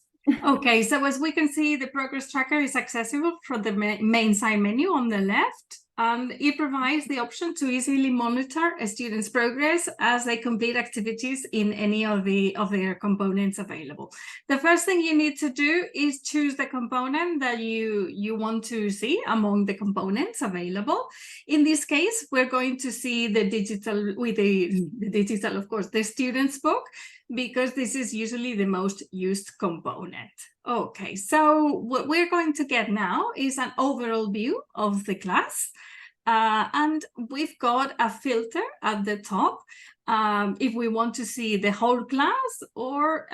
Okay, so as we can see, the progress tracker is accessible from the main side menu on the left. It provides the option to easily monitor a student's progress as they complete activities in any of their components available. The first thing you need to do is choose the component that you want to see among the components available. In this case, we're going to see the digital with the digital, of course, the student's book, because this is usually the most used component. Okay, so what we're going to get now is an overall view of the class. And we've got a filter at the top if we want to see the whole class or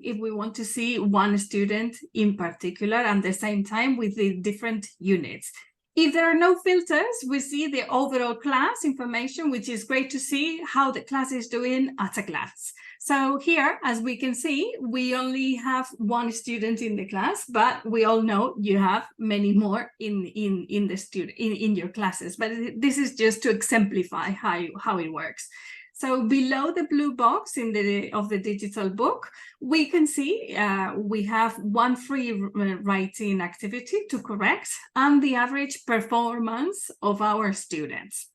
if we want to see one student in particular at the same time with the different units. If there are no filters, we see the overall class information, which is great to see how the class is doing at a glance. So here, as we can see, we only have one student in the class, but we all know you have many more in your classes. But this is just to exemplify how it works. So below the blue box of the digital book, we can see we have one free writing activity to correct and the average performance of our students.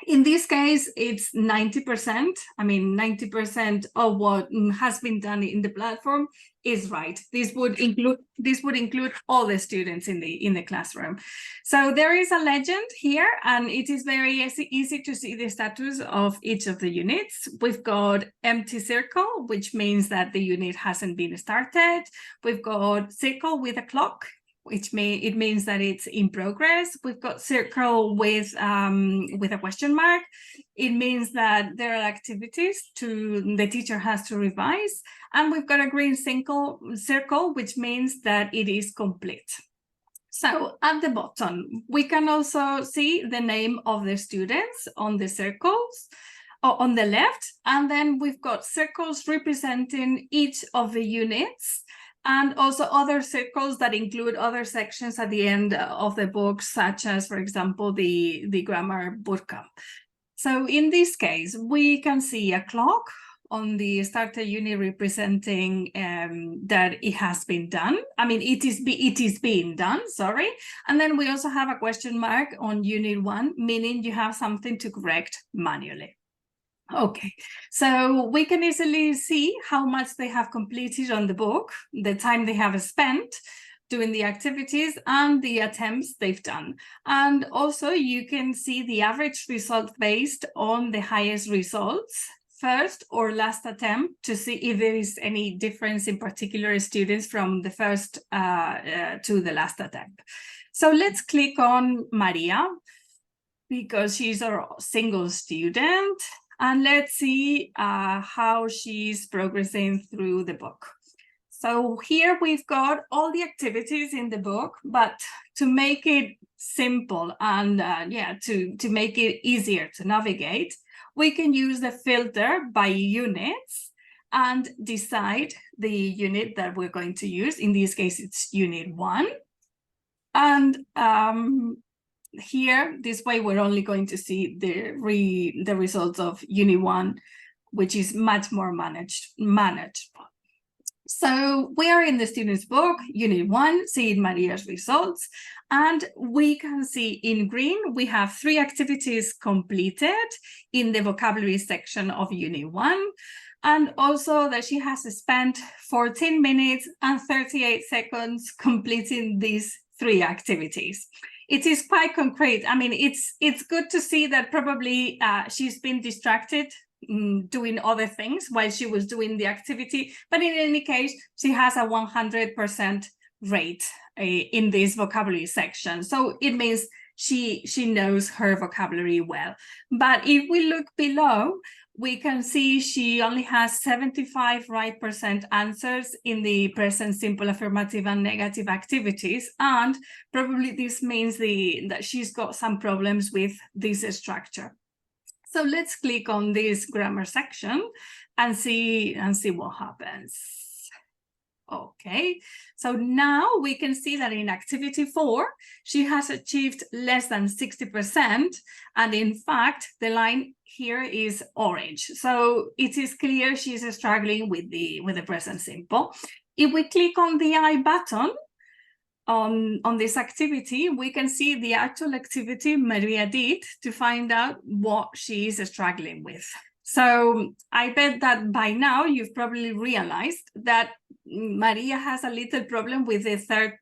In this case, it's 90%. I mean, 90% of what has been done in the platform is right. This would include all the students in the classroom. So there is a legend here, and it is very easy to see the status of each of the units. We've got empty circle, which means that the unit hasn't been started. We've got circle with a clock, which means that it's in progress. We've got circle with a question mark. It means that there are activities the teacher has to revise. And we've got a green circle, which means that it is complete. So at the bottom, we can also see the name of the students on the circles. on the left, and then we've got circles representing each of the units, and also other circles that include other sections at the end of the book, such as, for example, the grammar bootcamp. So in this case, we can see a clock on the starter unit representing that it has been done. I mean, it is being done, sorry. And then we also have a question mark on unit 1, meaning you have something to correct manually. Okay, so we can easily see how much they have completed on the book, the time they have spent doing the activities, and the attempts they've done. And also you can see the average result based on the highest results, first or last attempt, to see if there is any difference in particular students from the first to the last attempt. So let's click on Maria, because she's a single student. And let's see how she's progressing through the book. So here we've got all the activities in the book, but to make it simple and to make it easier to navigate, we can use the filter by units and decide the unit that we're going to use. In this case, it's unit 1. And here, this way, we're only going to see the results of unit 1, which is much more manageable. So we are in the student's book, unit 1, seeing Maria's results, and we can see in green we have 3 activities completed in the vocabulary section of unit 1, and also that she has spent 14 minutes and 38 seconds completing these 3 activities. It is quite concrete. I mean, it's good to see that probably she's been distracted doing other things while she was doing the activity, but in any case, she has a 100% rate in this vocabulary section. So it means she knows her vocabulary well. But if we look below, we can see she only has 75% right answers in the present simple, affirmative, and negative activities. And probably this means that she's got some problems with this structure. So let's click on this grammar section and see what happens. Okay, so now we can see that in activity 4, she has achieved less than 60%. And in fact, the line here is orange. So it is clear she's struggling with the present simple. If we click on the I button on this activity, we can see the actual activity Maria did to find out what she is struggling with. So I bet that by now you've probably realized that Maria has a little problem with the third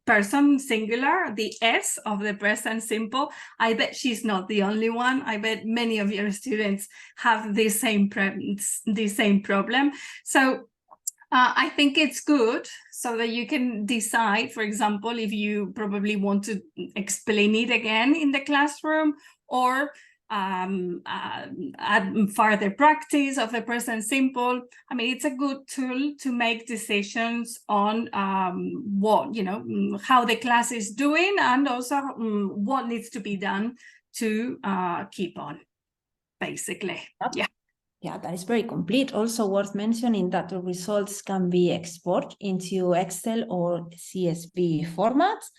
person singular, the S of the present simple. I bet she's not the only one. I bet many of your students have the same problem. So I think it's good so that you can decide, for example, if you probably want to explain it again in the classroom, or add further practice of the present simple. I mean, it's a good tool to make decisions on what, how the class is doing, and also what needs to be done to keep on, basically. Yeah. Yeah, that is very complete. Also worth mentioning that the results can be exported into Excel or CSV formats,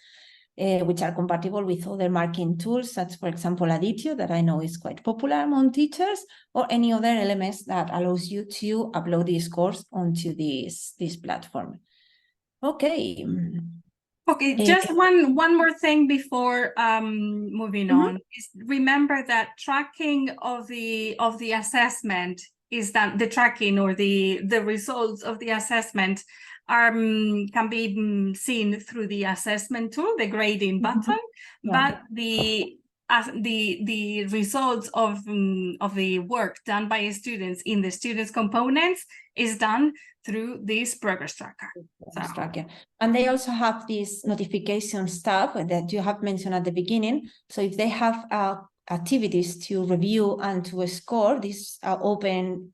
which are compatible with other marking tools, such, for example, Aditio, that I know is quite popular among teachers, or any other LMS that allows you to upload this course onto this platform. Okay. Okay, just one more thing before moving on. Is remember that tracking of the assessment is that the tracking or the results of the assessment can be seen through the assessment tool, the grading button, but the results of the work done by students in the students components is done through this progress tracker. And they also have this notifications tab that you have mentioned at the beginning. So if they have activities to review and to score, these are gradable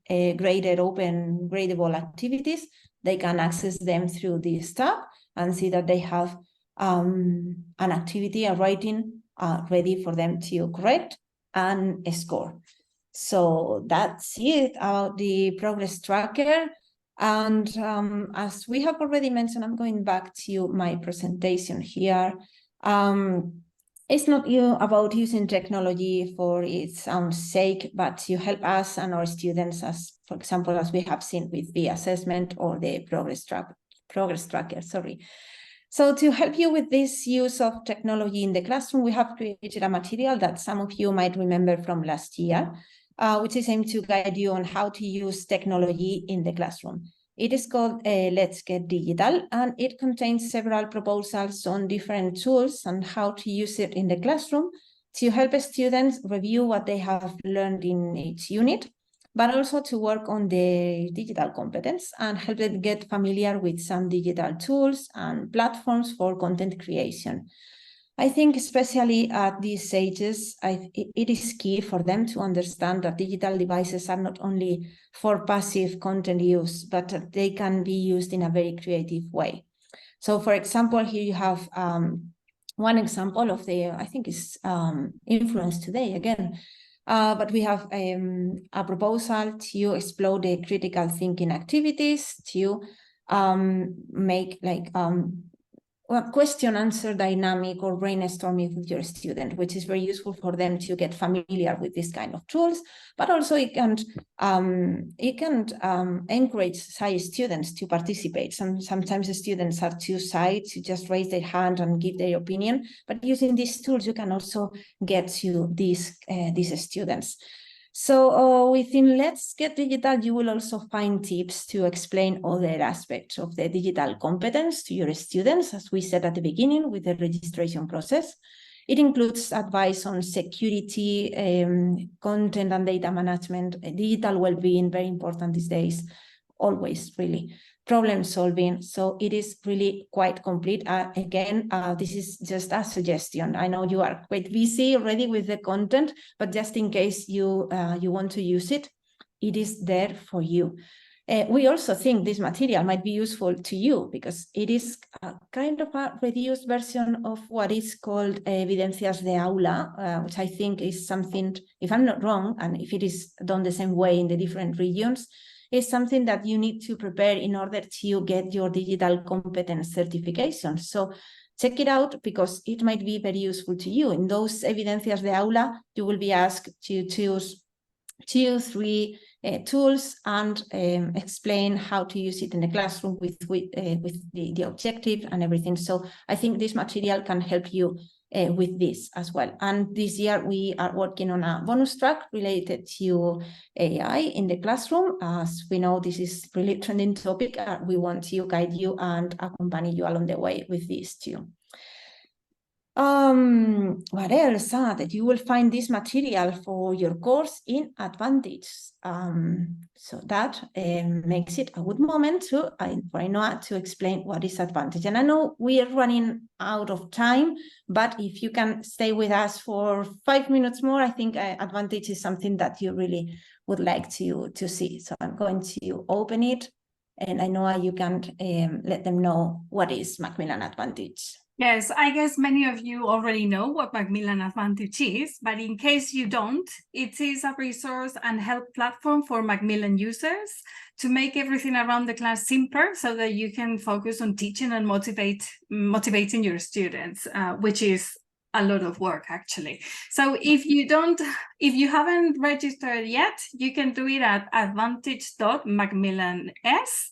activities, they can access them through this tab and see that they have an activity, a writing ready for them to correct. and score. So that's it about the progress tracker. And as we have already mentioned, I'm going back to my presentation here. It's not about using technology for its own sake, but to help us and our students, as for example, as we have seen with the assessment or the progress tracker. So to help you with this use of technology in the classroom, we have created a material that some of you might remember from last year, which is aimed to guide you on how to use technology in the classroom. It is called Let's Get Digital, and it contains several proposals on different tools and how to use it in the classroom to help students review what they have learned in each unit, but also to work on the digital competence and help them get familiar with some digital tools and platforms for content creation. I think especially at these ages, it is key for them to understand that digital devices are not only for passive content use, but they can be used in a very creative way. So for example, here you have one example of the, I think it's influence today again, but we have a proposal to explore the critical thinking activities, to make like question-answer dynamic or brainstorming with your student, which is very useful for them to get familiar with this kind of tools, but also it can encourage shy students to participate. Sometimes the students are too shy to just raise their hand and give their opinion, but using these tools, you can also get to these students. So within Let's Get Digital, you will also find tips to explain other aspects of the digital competence to your students, as we said at the beginning with the registration process. It includes advice on security, content and data management, digital well-being, very important these days, always really. Problem solving, so it is really quite complete. Again, this is just a suggestion. I know you are quite busy already with the content, but just in case you want to use it, it is there for you. We also think this material might be useful to you because it is a kind of a reduced version of what is called Evidencias de Aula, which I think is something, if I'm not wrong, and if it is done the same way in the different regions, is something that you need to prepare in order to get your digital competence certification. So check it out because it might be very useful to you. In those Evidencias de Aula, you will be asked to choose 2-3 tools and explain how to use it in the classroom with the objective and everything. So I think this material can help you with this as well. And this year we are working on a bonus track related to AI in the classroom. As we know, this is really trending topic. We want to guide you and accompany you along the way with this too. What else? That you will find this material for your course in Advantage. So that makes it a good moment for Ainhoa to explain what is Advantage. And I know we are running out of time, but if you can stay with us for 5 minutes more, I think Advantage is something that you really would like to see. So I'm going to open it, and Ainhoa, you can let them know what is Macmillan Advantage. Yes, I guess many of you already know what Macmillan Advantage is, but in case you don't, it is a resource and help platform for Macmillan users to make everything around the class simpler so that you can focus on teaching and motivating your students, which is a lot of work actually. So if you haven't registered yet, you can do it at advantage.macmillan.s.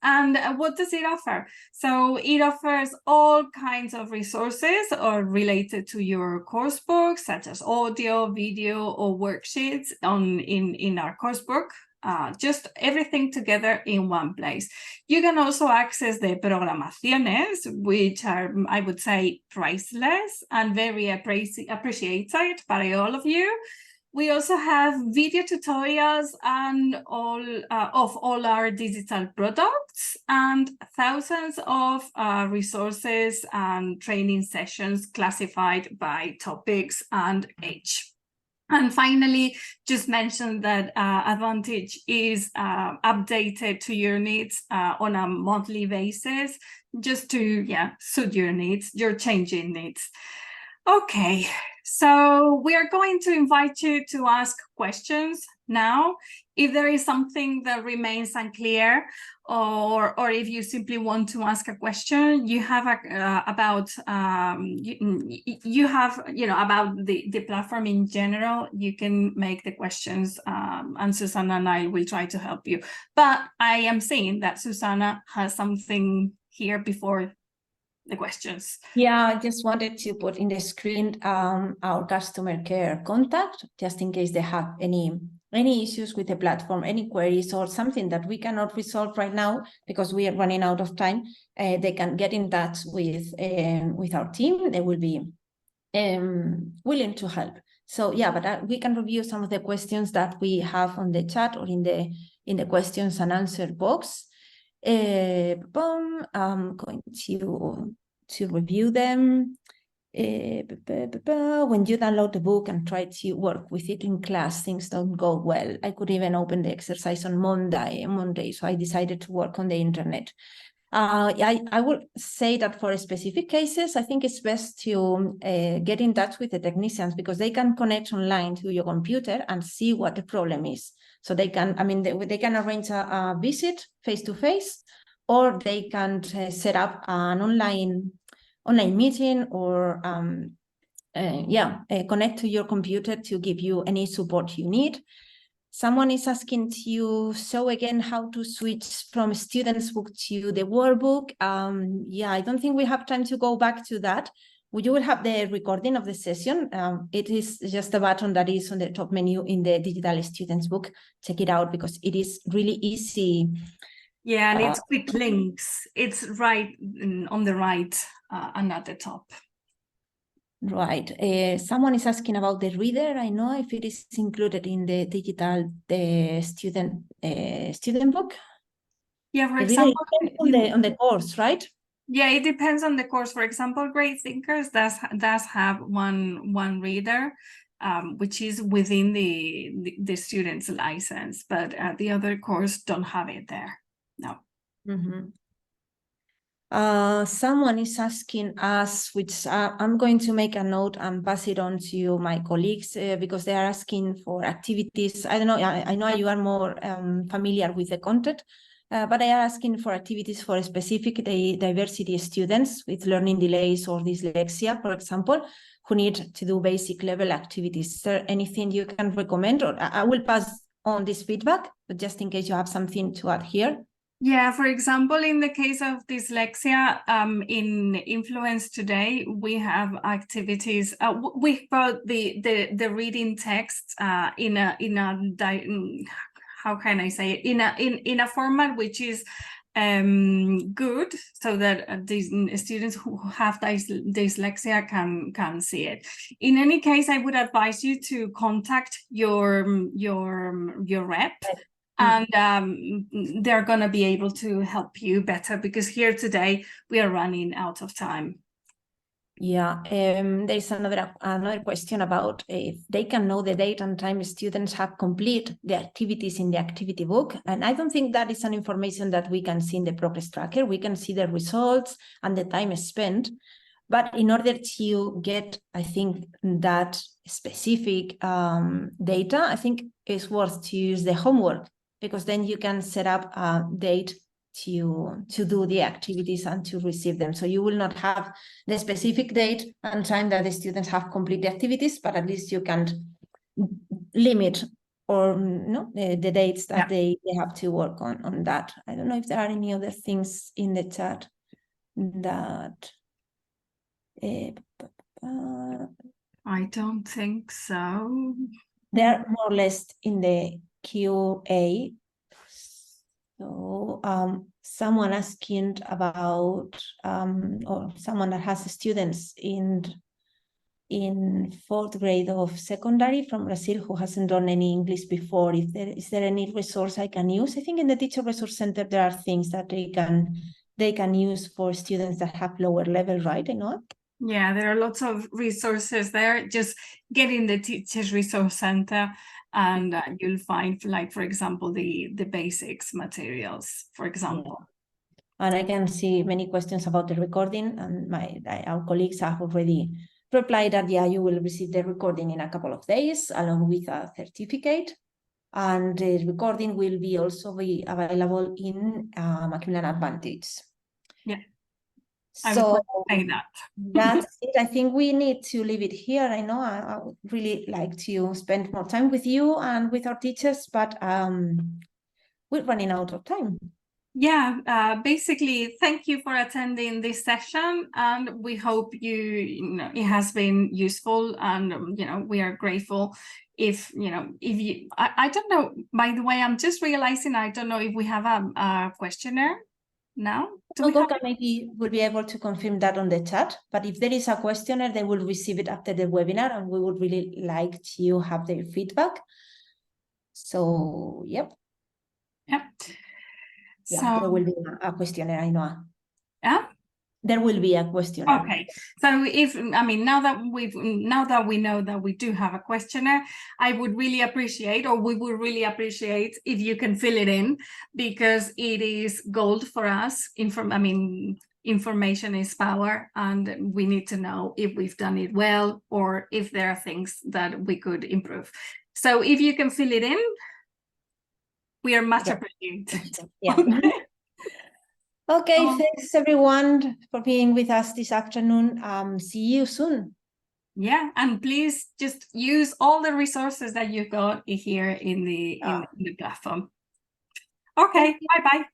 And what does it offer? So it offers all kinds of resources or related to your coursebook, such as audio, video, or worksheets in our coursebook. Just everything together in one place. You can also access the programaciones, which are, I would say, priceless and very appreciated by all of you. We also have video tutorials and of all our digital products and thousands of resources and training sessions classified by topics and age. And finally, just mention that Advantage is updated to your needs on a monthly basis, just to suit your needs, your changing needs. Okay, So we are going to invite you to ask questions now. If there is something that remains unclear, or if you simply want to ask a question, you have about the platform in general, you can make the questions, and Susana and I will try to help you. But I am seeing that Susana has something here before the questions. Yeah, I just wanted to put in the screen our customer care contact, just in case they have any issues with the platform, any queries or something that we cannot resolve right now because we are running out of time. They can get in touch with our team. They will be willing to help. So yeah, but we can review some of the questions that we have on the chat or in the questions and answer box. I'm going to review them. When you download the book and try to work with it in class, things don't go well. I could even open the exercise on Monday, so I decided to work on the internet. I would say that for specific cases, I think it's best to get in touch with the technicians because they can connect online to your computer and see what the problem is. So they can, they can arrange a visit face-to-face, or they can set up an online meeting or connect to your computer to give you any support you need. Someone is asking you, so again, how to switch from student's book to the workbook. I don't think we have time to go back to that. You will have the recording of the session. It is just a button that is on the top menu in the digital student's book. Check it out because it is really easy. Yeah, and it's with links. It's right on the right and at the top. Right. Someone is asking about the reader. I know if it is included in the digital student book. Yeah, for example, on the course, right? Yeah, it depends on the course. For example, Great Thinkers does have one reader, which is within the student's license, but the other course don't have it there. No. Mm-hmm. Someone is asking us, which I'm going to make a note and pass it on to my colleagues because they are asking for activities. I don't know, I know you are more familiar with the content, but they are asking for activities for specific diversity students with learning delays or dyslexia, for example, who need to do basic level activities. Is there anything you can recommend? Or I will pass on this feedback, but just in case you have something to add here. Yeah, for example, in the case of dyslexia, in Influence Today, we have activities. We've got the reading text in a how can I say it, in a format which is good, so that these students who have dyslexia can see it. In any case, I would advise you to contact your rep. And they're going to be able to help you better because here today we are running out of time. Yeah, there's another question about if they can know the date and time students have complete the activities in the activity book. And I don't think that is an information that we can see in the progress tracker. We can see the results and the time spent. But in order to get, I think, that specific data, I think it's worth to use the homework, because then you can set up a date to do the activities and to receive them. So you will not have the specific date and time that the students have complete the activities, but at least you can limit or the dates that they have to work on that. I don't know if there are any other things in the chat that... I don't think so. They're more or less in the QA. So someone asking about, or someone that has students in 4th grade of secondary from Brazil who hasn't done any English before. Is there any resource I can use? I think in the Teacher Resource Center there are things that they can use for students that have lower level, right? Ainhoa? Yeah, there are lots of resources there. Just get in the Teachers Resource Center and you'll find, like, for example, the basics materials, for example. Yeah. And I can see many questions about the recording, and our colleagues have already reply that, yeah, you will receive the recording in a couple of days along with a certificate. And the recording will be also be available in Macmillan Advantage. Yeah, so I would say that. That's it. I think we need to leave it here. I know I would really like to spend more time with you and with our teachers, but we're running out of time. Yeah, basically, thank you for attending this session, and we hope it has been useful, and we are grateful if you I don't know, by the way, I'm just realizing I don't know if we have a questionnaire now. Olga maybe will be able to confirm that on the chat, but if there is a questionnaire, they will receive it after the webinar, and we would really like to have their feedback. So, yep. Yep. Yeah, So there will be a questionnaire, Ainhoa. Yeah. There will be a questionnaire. Okay, so now that we know that we do have a questionnaire, I would really appreciate, or we would really appreciate, if you can fill it in, because it is gold for us. Information is power, and we need to know if we've done it well or if there are things that we could improve. So if you can fill it in, we are much appreciated. Yeah. Okay. Okay, thanks everyone for being with us this afternoon. See you soon. Yeah, and please just use all the resources that you got here in the platform. Okay, bye-bye.